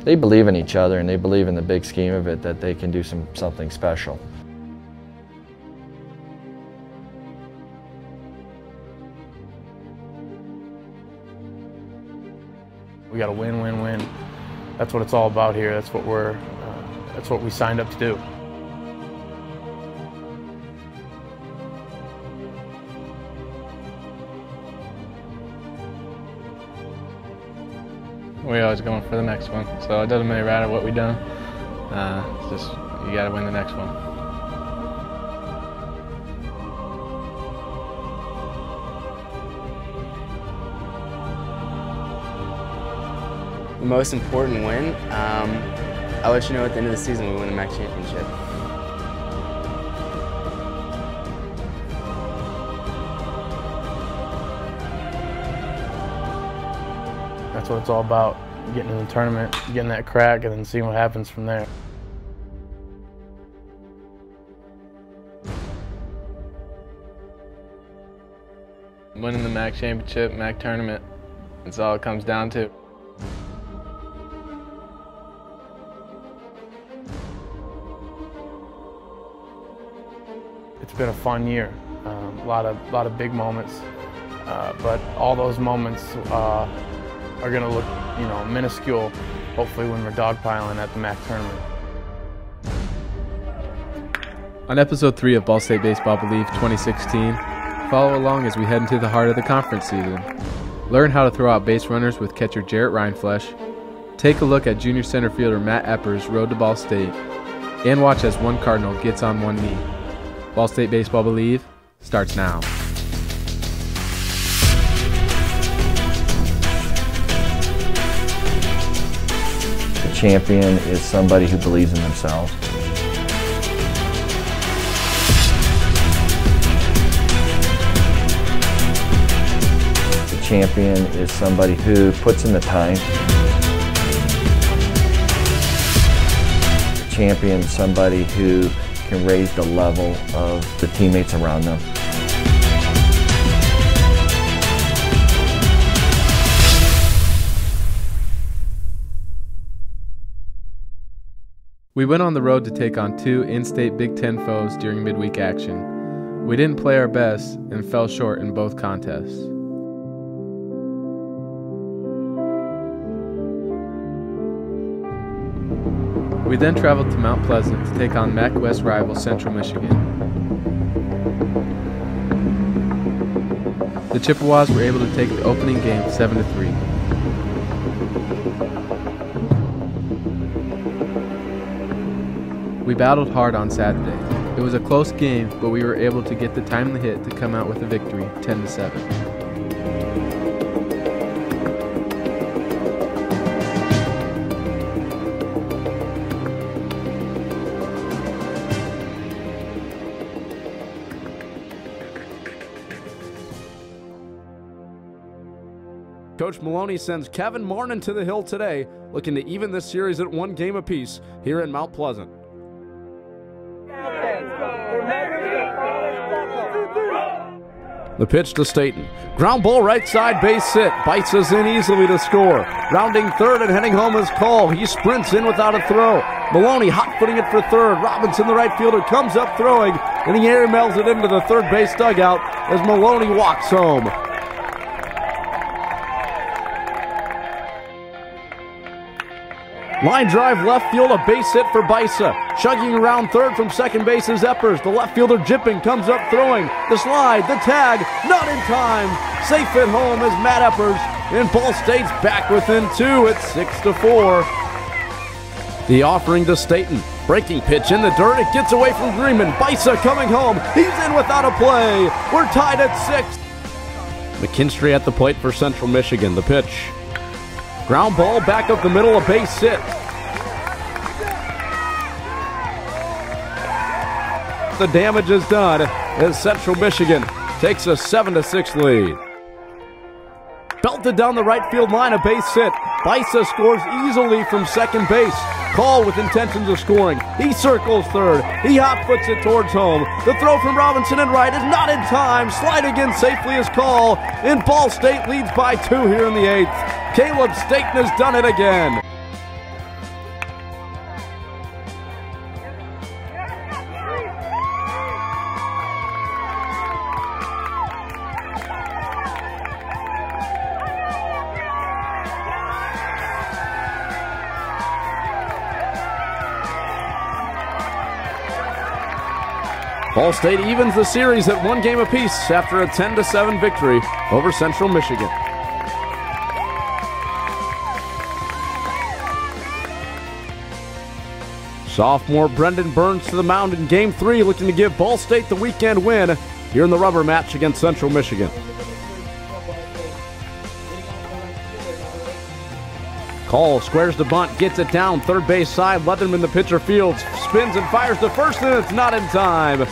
they believe in each other and they believe in the big scheme of it, that they can do something special. We got to win, win, win. That's what it's all about here. That's what we signed up to do. We always going for the next one, so it doesn't really matter what we done. It's just you got to win the next one. The most important win, I'll let you know at the end of the season we win the MAC championship. That's what it's all about, getting in the tournament, getting that crack, and then seeing what happens from there. Winning the MAC championship, MAC tournament, that's all it comes down to. It's been a fun year, a lot of big moments, but all those moments are going to look, minuscule, hopefully when we're dogpiling at the MAC tournament. On episode 3 of Ball State Baseball Believe 2016, follow along as we head into the heart of the conference season. Learn how to throw out base runners with catcher Jarrett Rhineflesh, take a look at junior center fielder Matt Eppers' road to Ball State, and watch as one Cardinal gets on one knee. Ball State Baseball Believe starts now. The champion is somebody who believes in themselves. The champion is somebody who puts in the time. The champion is somebody who can raise the level of the teammates around them. We went on the road to take on 2 in-state Big Ten foes during midweek action. We didn't play our best and fell short in both contests. We then traveled to Mount Pleasant to take on MAC West rival Central Michigan. The Chippewas were able to take the opening game 7-3. We battled hard on Saturday. It was a close game, but we were able to get the timely hit to come out with a victory, 10-7. Coach Maloney sends Kevin Martin to the hill today, looking to even this series at 1 game apiece here in Mount Pleasant. The pitch to Stayton. Ground ball right side, base hit. Bites us in easily to score. Rounding third and heading home is Cole. He sprints in without a throw. Maloney hot-footing it for third. Robinson, the right fielder, comes up throwing, and he airmails it into the third base dugout as Maloney walks home. Line drive left field, a base hit for Bisa. Chugging around third from second base is Eppers. The left fielder Jipping comes up throwing. The slide, the tag, not in time. Safe at home as Matt Eppers. And Ball State's back within 2 at 6-4. The offering to Stayton. Breaking pitch in the dirt. It gets away from Greenman. Bisa coming home. He's in without a play. We're tied at 6. McKinstry at the plate for Central Michigan. The pitch. Ground ball back up the middle, a base hit. The damage is done as Central Michigan takes a 7-6 lead. Belted down the right field line, a base hit. Bisa scores easily from second base. Call with intentions of scoring. He circles third. He hot-foots it towards home. The throw from Robinson in right is not in time. Sliding in safely is Call. And Ball State leads by 2 here in the 8th. Caleb Stayton has done it again. Ball State evens the series at 1 game apiece after a 10-7 victory over Central Michigan. Sophomore Brendan Burns to the mound in Game 3, looking to give Ball State the weekend win here in the rubber match against Central Michigan. Call squares the bunt, gets it down, third base side. Leatherman, the pitcher, fields, spins and fires to first, and it's not in time.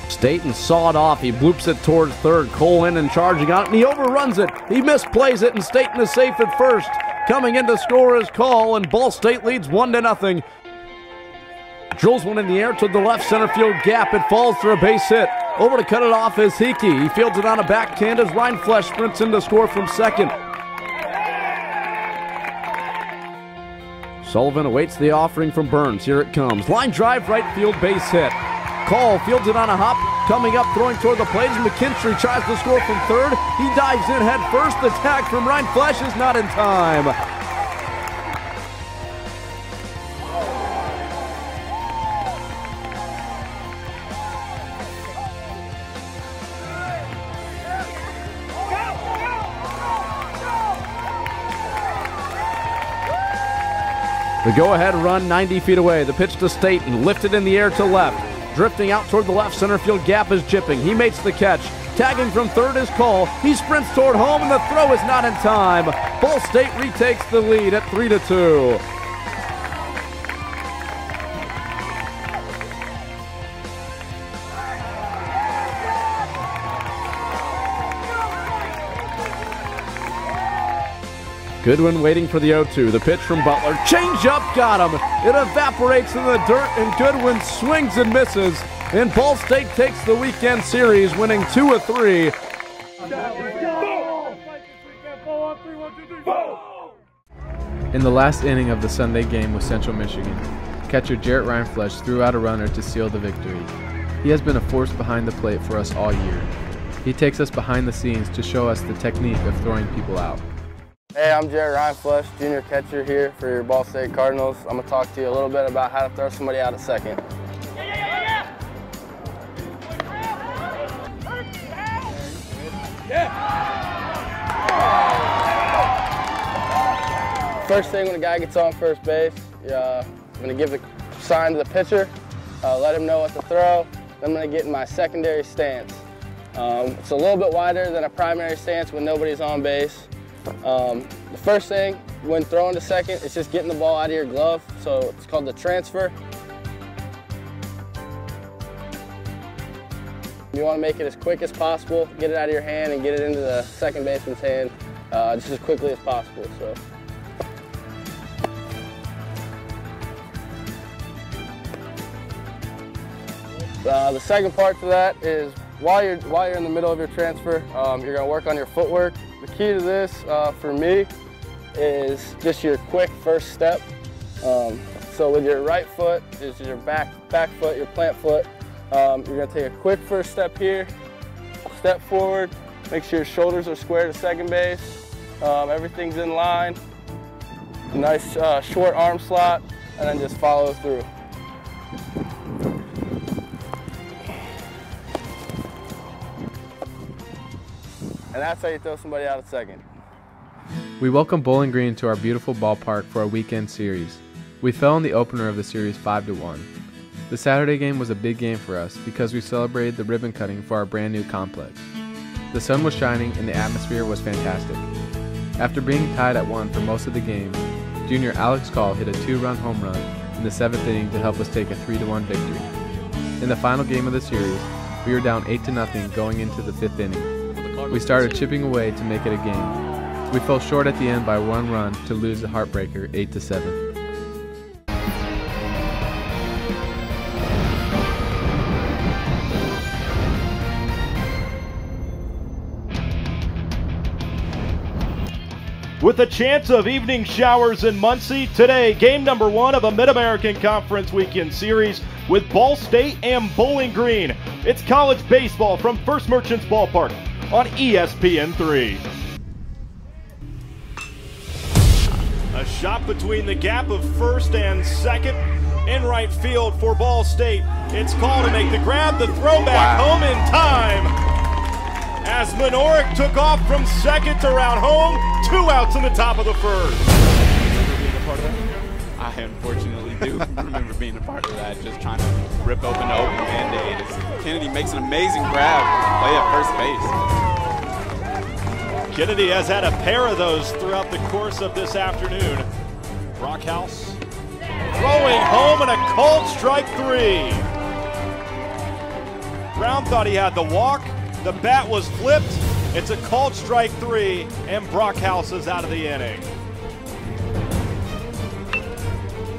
Stayton sawed off. He bloops it towards third. Cole in and charging on it, and he overruns it. He misplays it, and Stayton is safe at first. Coming in to score is Call, and Ball State leads 1-0. Drills one in the air to the left center field gap. It falls for a base hit. Over to cut it off is Hickey. He fields it on a backhand as Rhineflesh sprints in to score from second. Sullivan awaits the offering from Burns. Here it comes. Line drive, right field, base hit. Call fields it on a hop. Coming up, throwing toward the plate as McKinstry tries to score from third. He dives in head first. The tag from Rhineflesh is not in time. The go-ahead run 90 feet away. The pitch to Stayton, lifted in the air to left. Drifting out toward the left center field gap is Jipping. He makes the catch. Tagging from third is Call. He sprints toward home, and the throw is not in time. Ball State retakes the lead at 3-2. Goodwin waiting for the 0-2. The pitch from Butler. Change-up got him. It evaporates in the dirt, and Goodwin swings and misses. And Ball State takes the weekend series, winning 2 of 3. In the last inning of the Sunday game with Central Michigan, catcher Jarrett Rhineflesh threw out a runner to seal the victory. He has been a force behind the plate for us all year. He takes us behind the scenes to show us the technique of throwing people out. Hey, I'm Jarrett Rhineflesh, junior catcher here for your Ball State Cardinals. I'm going to talk to you a little bit about how to throw somebody out at second. First thing when a guy gets on first base, I'm going to give the sign to the pitcher, let him know what to throw. Then I'm going to get in my secondary stance. It's a little bit wider than a primary stance when nobody's on base. The first thing when throwing to second is just getting the ball out of your glove, so it's called the transfer. You want to make it as quick as possible, get it out of your hand and get it into the second baseman's hand just as quickly as possible. So. The second part to that is while you're in the middle of your transfer, you're going to work on your footwork. The key to this, for me, is just your quick first step. So with your right foot is your back foot, your plant foot. You're going to take a quick first step here, step forward, make sure your shoulders are square to second base, everything's in line, nice short arm slot, and then just follow through. And that's how you throw somebody out at second. We welcome Bowling Green to our beautiful ballpark for our weekend series. We fell in the opener of the series 5-1. The Saturday game was a big game for us because we celebrated the ribbon cutting for our brand new complex. The sun was shining and the atmosphere was fantastic. After being tied at 1 for most of the game, junior Alex Call hit a 2-run home run in the 7th inning to help us take a 3-1 victory. In the final game of the series, we were down 8-0 going into the 5th inning. We started chipping away to make it a game. We fell short at the end by 1 run to lose the heartbreaker 8-7. With a chance of evening showers in Muncie, today game number 1 of a Mid-American Conference Weekend Series with Ball State and Bowling Green. It's college baseball from First Merchants Ballpark on ESPN3. A shot between the gap of first and second in right field for Ball State. It's called to make the grab, the throw back home in time. As Minorik took off from second to round home, 2 outs in the top of the first. I unfortunately do remember being a part of that, just trying to rip open the open Band-Aid. Kennedy makes an amazing grab, play at first base. Kennedy has had a pair of those throughout the course of this afternoon. Brockhouse throwing home and a called strike 3. Brown thought he had the walk. The bat was flipped. It's a called strike 3, and Brockhouse is out of the inning.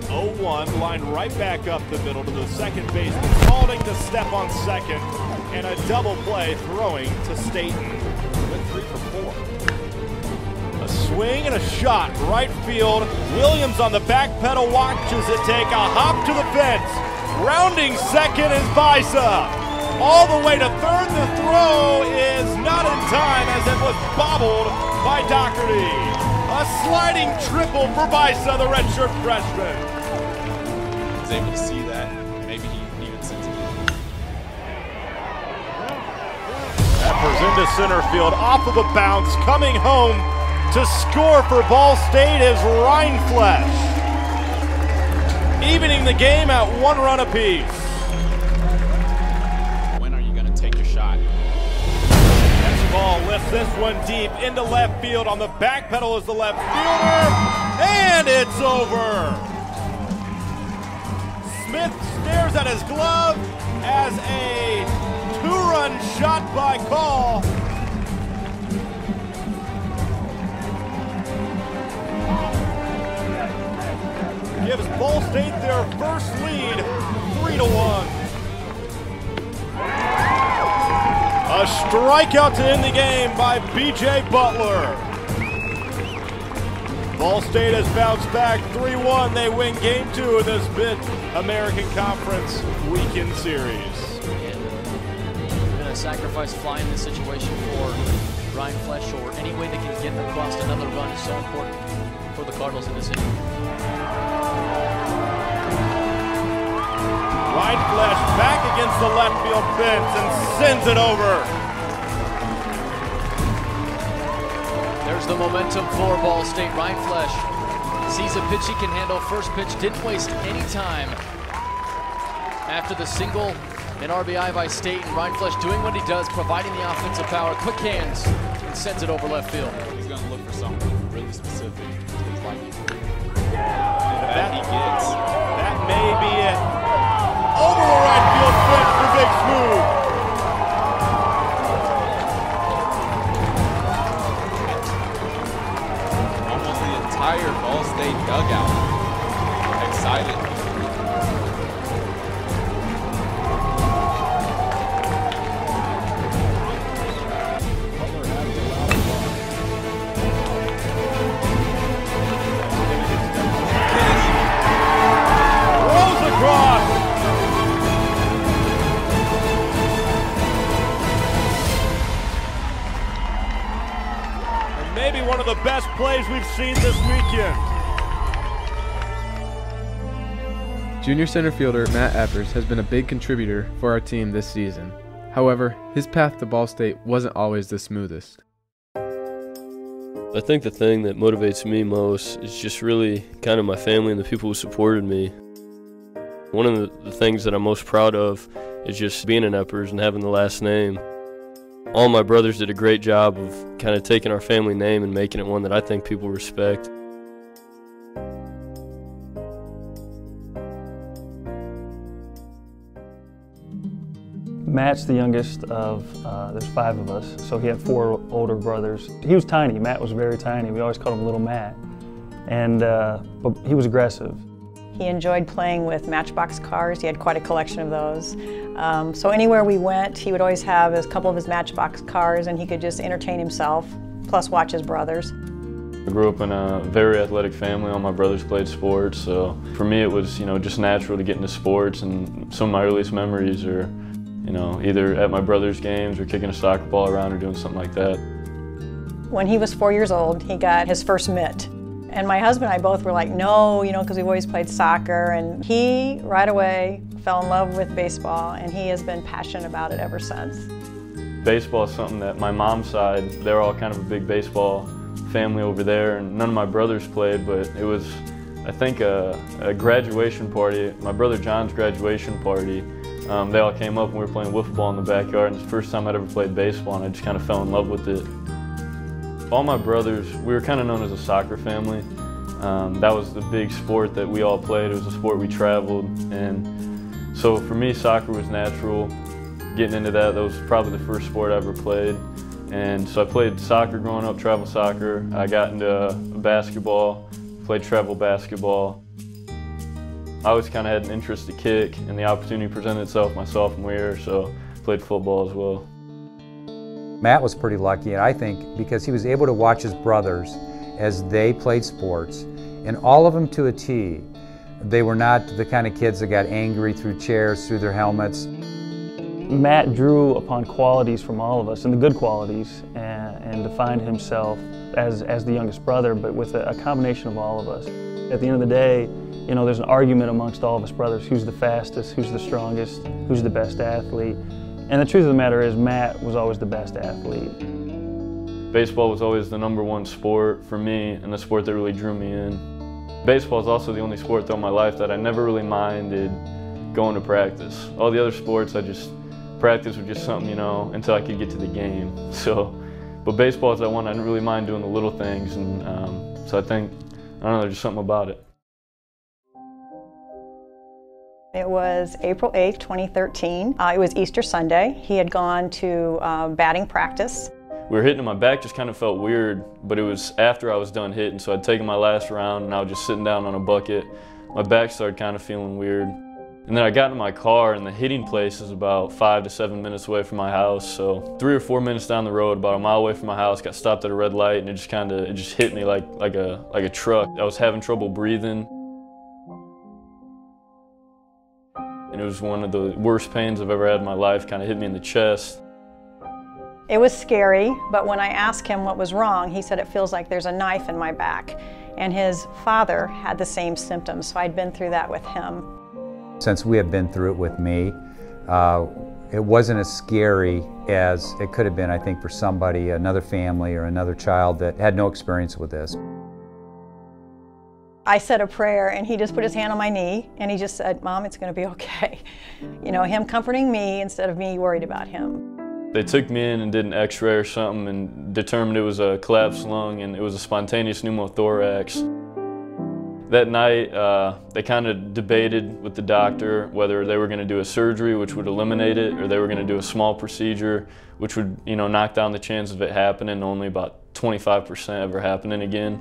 0-1, lined right back up the middle to the second baseman, Spalding to step on second, and a double play throwing to Stayton. Went 3 for 4. A swing and a shot, right field. Williams on the back pedal watches it take a hop to the fence. Rounding second is Baisa. All the way to third, the throw is not in time as it was bobbled by Doherty. A sliding triple for Baisa, the redshirt freshman. Was able to see that. Maybe he even sensed it. Eppers into center field, off of a bounce, coming home to score for Ball State is Rindflesh. Evening the game at 1 run apiece. When are you going to take your shot? Next ball lifts this one deep into left field. On the back pedal is the left fielder, and it's over. Smith stares at his glove as a 2-run shot by Call. Gives Ball State their first lead, 3-1. A strikeout to end the game by B.J. Butler. Ball State has bounced back 3-1. They win Game 2 of this Mid-American Conference Weekend Series. Been a sacrifice fly in this situation for Rindflesh, or any way they can get across another run is so important for the Cardinals in this inning. Rindflesh back against the left field fence and sends it over. There's the momentum for Ball State. Rindflesh sees a pitch he can handle. First pitch, didn't waste any time. After the single and RBI by Stayton, Rindflesh doing what he does, providing the offensive power, quick hands, and sends it over left field. He's going to look for something really specific to his liking. That he gets. That may be it. Over the right field fence for Big Smooth. Almost the entire Ball State dugout excited. Rolls across. And maybe one of the best plays we've seen this weekend. Junior center fielder Matt Eppers has been a big contributor for our team this season. However, his path to Ball State wasn't always the smoothest. I think the thing that motivates me most is just really kind of my family and the people who supported me. One of the things that I'm most proud of is just being an Eppers and having the last name. All my brothers did a great job of kind of taking our family name and making it one that I think people respect. Matt's the youngest of, there's 5 of us, so he had 4 older brothers. He was tiny. Matt was very tiny. We always called him Little Matt. And, but he was aggressive. He enjoyed playing with Matchbox cars. He had quite a collection of those. So anywhere we went, he would always have a couple of his Matchbox cars, and he could just entertain himself, plus watch his brothers. I grew up in a very athletic family. All my brothers played sports, so for me it was, just natural to get into sports, and some of my earliest memories are, either at my brother's games or kicking a soccer ball around or doing something like that. When he was 4 years old, he got his first mitt. And my husband and I both were like, no, you know, because we've always played soccer. And he, right away, fell in love with baseball, and he has been passionate about it ever since. Baseball is something that my mom's side, they're all kind of a big baseball family over there, and none of my brothers played, but it was, I think, a graduation party, my brother John's graduation party. They all came up and we were playing wiffle ball in the backyard, and it's the first time I'd ever played baseball, and I just kind of fell in love with it. All my brothers, we were kind of known as a soccer family. That was the big sport that we all played. It was a sport we traveled, and so for me, soccer was natural. Getting into that was probably the first sport I ever played. And so I played soccer growing up, travel soccer. I got into basketball, played travel basketball. I always kind of had an interest to kick, and the opportunity presented itself my sophomore year, so played football as well. Matt was pretty lucky, and I think because he was able to watch his brothers as they played sports, and all of them to a T. They were not the kind of kids that got angry, threw chairs, threw their helmets. Matt drew upon qualities from all of us, and the good qualities, and defined himself as the youngest brother, but with a combination of all of us. At the end of the day, you know, there's an argument amongst all of us brothers, who's the fastest, who's the strongest, who's the best athlete. And the truth of the matter is, Matt was always the best athlete. Baseball was always the #1 sport for me, and the sport that really drew me in. Baseball is also the only sport throughout my life that I never really minded going to practice. All the other sports, practice was just something, you know, until I could get to the game. So, but baseball is that one I didn't really mind doing the little things, and so I think, I don't know, there's just something about it. It was April 8th, 2013. It was Easter Sunday. He had gone to batting practice. We were hitting, and my back just kind of felt weird, but it was after I was done hitting, so I'd taken my last round, and I was just sitting down on a bucket. My back started kind of feeling weird. And then I got in my car, and the hitting place is about 5 to 7 minutes away from my house. So 3 or 4 minutes down the road, about a mile away from my house, got stopped at a red light, and it just hit me like a truck. I was having trouble breathing. And it was one of the worst pains I've ever had in my life, kind of hit me in the chest. It was scary, but when I asked him what was wrong, he said it feels like there's a knife in my back. And his father had the same symptoms, so I'd been through that with him. Since we have been through it with me, it wasn't as scary as it could have been, I think, for somebody, another family or another child that had no experience with this. I said a prayer, and he just put his hand on my knee, and he just said, "Mom, it's going to be okay." You know, him comforting me instead of me worried about him. They took me in and did an x-ray or something and determined it was a collapsed lung, and it was a spontaneous pneumothorax. That night, they kind of debated with the doctor whether they were going to do a surgery, which would eliminate it, or they were going to do a small procedure, which would, you know, knock down the chance of it happening, only about 25% ever happening again.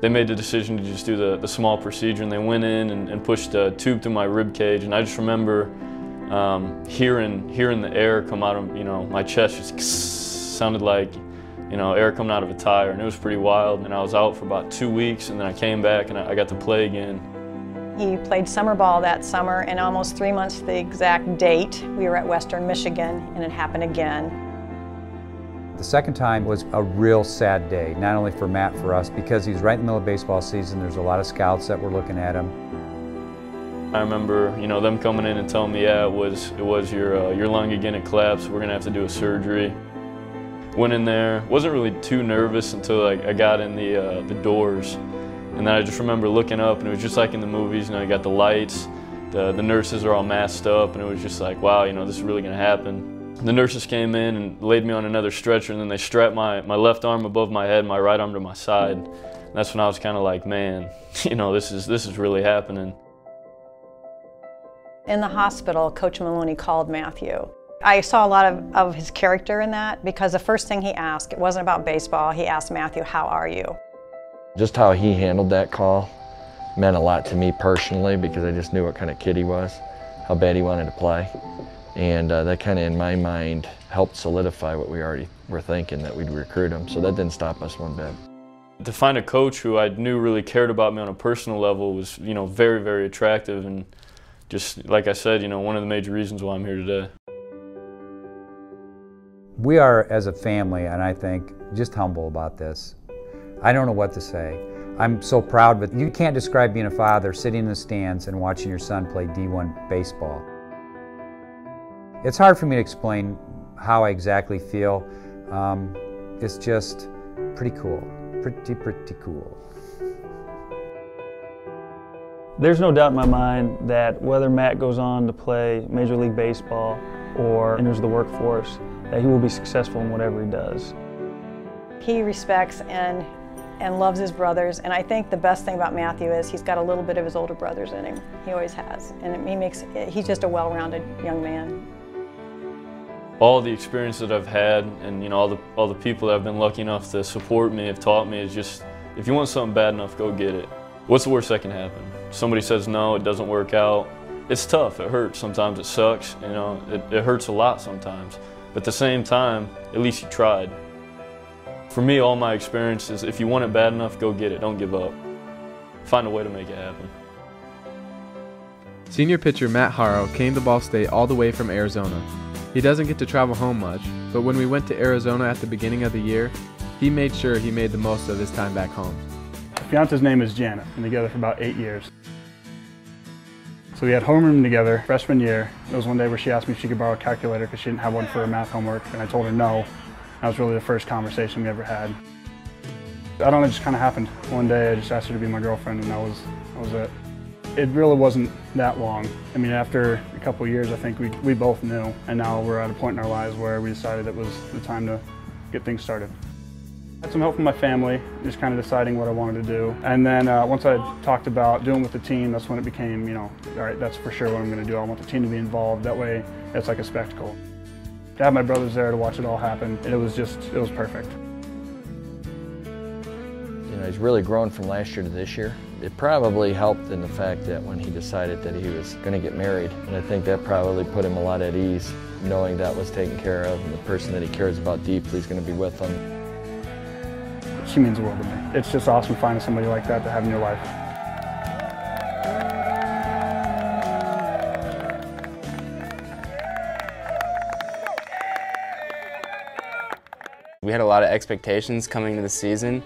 They made the decision to just do the small procedure, and they went in and pushed a tube through my rib cage, and I just remember hearing the air come out of, you know, my chest. Just sounded like, you know, air coming out of a tire, and it was pretty wild. And I was out for about 2 weeks, and then I came back and I got to play again. He played summer ball that summer, and almost 3 months to the exact date, we were at Western Michigan, and it happened again. The second time was a real sad day, not only for Matt, for us, because he was right in the middle of baseball season. There's a lot of scouts that were looking at him. I remember, you know, them coming in and telling me, yeah, it was your lung again, it collapsed, we're gonna have to do a surgery. Went in there, wasn't really too nervous until I got in the doors. And then I just remember looking up, and it was just like in the movies, you know, you got the lights, the nurses are all masked up, and it was just like, wow, you know, this is really gonna happen. The nurses came in and laid me on another stretcher, and then they strapped my left arm above my head, my right arm to my side. And that's when I was kind of like, man, you know, this is really happening. In the hospital, Coach Maloney called Matthew. I saw a lot of his character in that, because the first thing he asked, it wasn't about baseball, he asked Matthew, "How are you?" Just how he handled that call meant a lot to me personally, because I just knew what kind of kid he was, how bad he wanted to play. And that kind of, in my mind, helped solidify what we already were thinking, that we'd recruit him. So that didn't stop us one bit. To find a coach who I knew really cared about me on a personal level was, you know, very, very attractive. And just, like I said, you know, one of the major reasons why I'm here today. We are, as a family, and I think, just humble about this. I don't know what to say. I'm so proud, but you can't describe being a father sitting in the stands and watching your son play D1 baseball. It's hard for me to explain how I exactly feel. It's just pretty cool, pretty cool. There's no doubt in my mind that whether Matt goes on to play Major League Baseball or enters the workforce, that he will be successful in whatever he does. He respects and loves his brothers, and I think the best thing about Matthew is he's got a little bit of his older brothers in him. He always has, and he's just a well-rounded young man. All the experience that I've had, and all the people that have been lucky enough to support me have taught me is just, if you want something bad enough, go get it. What's the worst that can happen? Somebody says no, it doesn't work out. It's tough, it hurts, sometimes it sucks, it hurts a lot sometimes. But at the same time, at least you tried. For me, all my experience is if you want it bad enough, go get it, don't give up. Find a way to make it happen. Senior pitcher Matt Harrow came to Ball State all the way from Arizona. He doesn't get to travel home much, but when we went to Arizona at the beginning of the year, he made sure he made the most of his time back home. Fiance's name is Janet, and together for about 8 years. So we had homeroom together freshman year. There was one day where she asked me if she could borrow a calculator because she didn't have one for her math homework, and I told her no. That was really the first conversation we ever had. I don't know, it just kind of happened. One day I just asked her to be my girlfriend, and that was it. It really wasn't that long. I mean, after a couple of years, I think we both knew, and now we're at a point in our lives where we decided it was the time to get things started. I had some help from my family, just kind of deciding what I wanted to do. And then once I talked about doing with the team, that's when it became, all right, that's for sure what I'm going to do. I want the team to be involved. That way, it's like a spectacle. To have my brothers there to watch it all happen, it was perfect. He's really grown from last year to this year. It probably helped in the fact that when he decided that he was going to get married, and I think that probably put him a lot at ease, knowing that was taken care of, and the person that he cares about deeply is going to be with him. She means the world to me. It's just awesome finding somebody like that to have in your life. We had a lot of expectations coming into the season.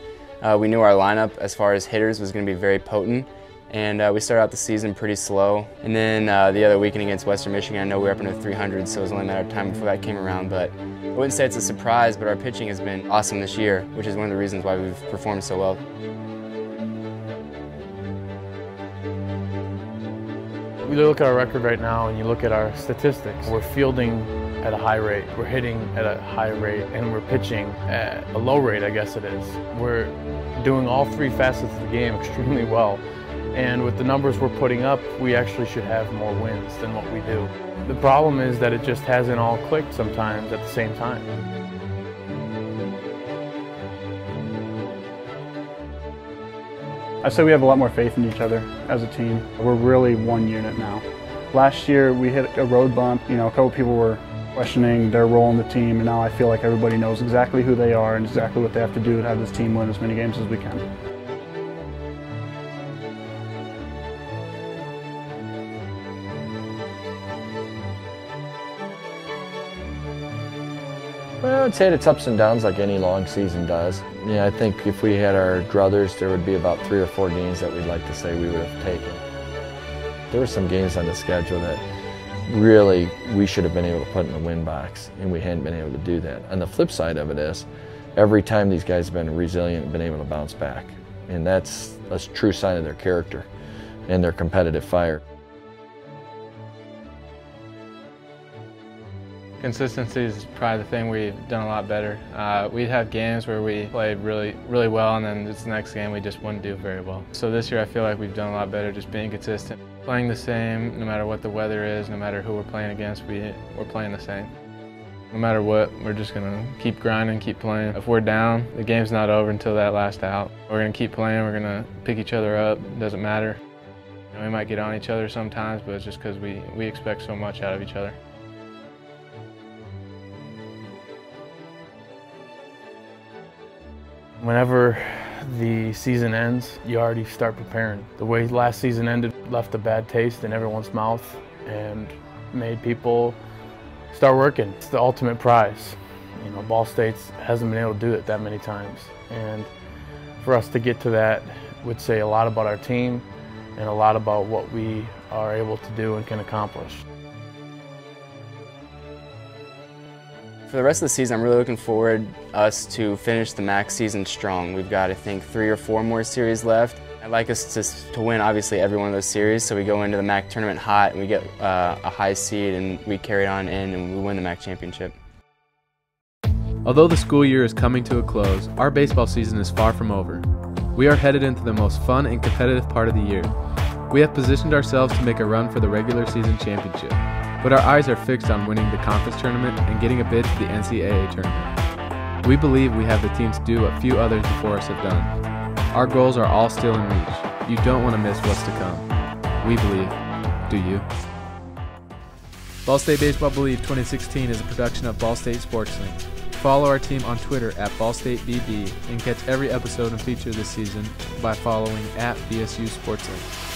We knew our lineup as far as hitters was going to be very potent, and we started out the season pretty slow. And then the other weekend against Western Michigan, I know we were up into the 300s, so it was only a matter of time before that came around. But I wouldn't say it's a surprise, but our pitching has been awesome this year, which is one of the reasons why we've performed so well. We look at our record right now and you look at our statistics. We're fielding at a high rate, we're hitting at a high rate, and we're pitching at a low rate, I guess it is. We're doing all three facets of the game extremely well. And with the numbers we're putting up, we actually should have more wins than what we do. The problem is that it just hasn't all clicked sometimes at the same time. I say we have a lot more faith in each other as a team. We're really one unit now. Last year we hit a road bump. A couple people were questioning their role in the team, and now I feel like everybody knows exactly who they are and exactly what they have to do to have this team win as many games as we can. Well, I'd say it's ups and downs like any long season does. I think if we had our druthers, there would be about 3 or 4 games that we'd like to say we would have taken. There were some games on the schedule that really we should have been able to put in the win box, and we hadn't been able to do that. On the flip side of it is, every time these guys have been resilient and been able to bounce back, and that's a true sign of their character and their competitive fire. Consistency is probably the thing we've done a lot better. We'd have games where we played really well, and then this next game we just wouldn't do very well. So this year I feel like we've done a lot better just being consistent. Playing the same, no matter what the weather is, no matter who we're playing against, we're playing the same. No matter what, we're just going to keep grinding, keep playing. If we're down, the game's not over until that last out. We're going to keep playing, we're going to pick each other up, it doesn't matter. We might get on each other sometimes, but it's just because we expect so much out of each other. Whenever the season ends, you already start preparing. The way last season ended left a bad taste in everyone's mouth and made people start working. It's the ultimate prize. Ball State hasn't been able to do it that many times. And for us to get to that would say a lot about our team and a lot about what we are able to do and can accomplish. For the rest of the season, I'm really looking forward us to finish the MAC season strong. We've got, I think, 3 or 4 more series left. I'd like us to win, obviously, every one of those series, so we go into the MAC tournament hot and we get a high seed and we carry it on in and we win the MAC championship. Although the school year is coming to a close, our baseball season is far from over. We are headed into the most fun and competitive part of the year. We have positioned ourselves to make a run for the regular season championship, but our eyes are fixed on winning the conference tournament and getting a bid to the NCAA tournament. We believe we have the team to do what few others before us have done. Our goals are all still in reach. You don't want to miss what's to come. We believe. Do you? Ball State Baseball Believe 2016 is a production of Ball State Sports Link. Follow our team on Twitter at BallStateBB and catch every episode and feature this season by following at BSU Sports Link.